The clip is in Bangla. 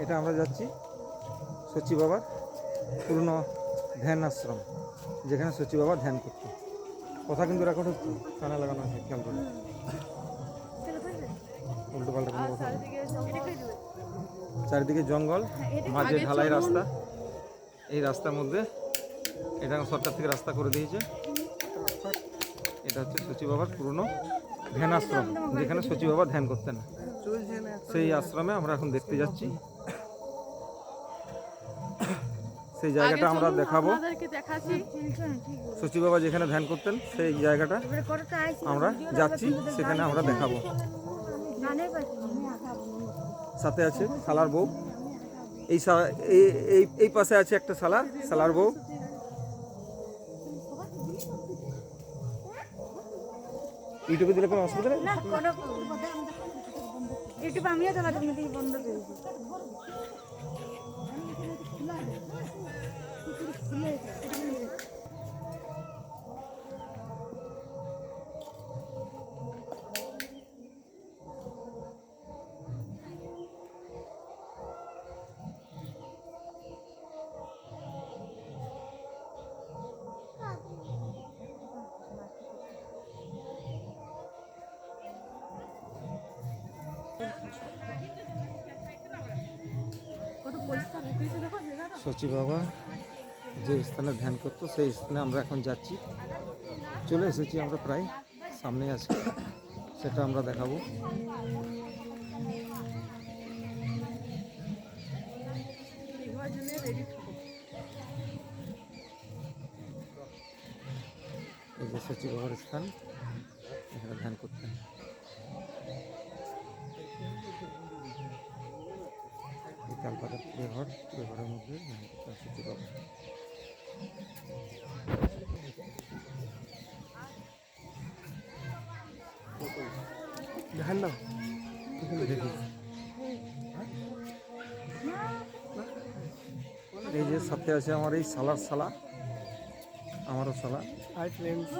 এটা আমরা যাচ্ছি সচি বাবার পুরনো ধ্যান আশ্রম, যেখানে সচি বাবা ধ্যান করতো। কথা কিন্তু রেকর্ড হচ্ছে, কানে লাগানো আছে, খেয়াল করে। উল্টো পাল্টা কোনো কথা না। চারিদিকে জঙ্গল, মাঝে ঢালাই রাস্তা। এই রাস্তার মধ্যে এটা সরকার থেকে রাস্তা করে দিয়েছে। এটা হচ্ছে সচি বাবার পুরনো ধ্যান আশ্রম, যেখানে সচি বাবা ধ্যান করতেন। সেই আশ্রমে আমরা এখন দেখতে যাচ্ছি। সেই জায়গাটা আমরা দেখাবো। সচি বাবা যেখানে ধ্যান করতেন সেই জায়গাটা আমরা যাচ্ছি, সেখানে আমরা দেখাবো। সাথে আছে শালার বউ। এই পাশে আছে একটা শালার বউ। ইউটিউবে দিলে কোনো অসুবিধা নেই? ইউটিউব আমিও চালাতে বন্ধ করেছি। সচি বাবা যে স্থানে ধ্যান করতো সেই স্থানে আমরা এখন যাচ্ছি। চলে এসেছি আমরা, প্রায় সামনে আছি, সেটা আমরা দেখাবো। এই যে সচি বাবার স্থান, এখানে ধ্যান করতেন। তালপাতার ঘর, ঘরের মধ্যে ধ্যান করতেন সচি বাবা। ধ্যান না দেখি। এই যে সাথে আছে আমার এই শালার শালা, আমারও শালা। Hi friends.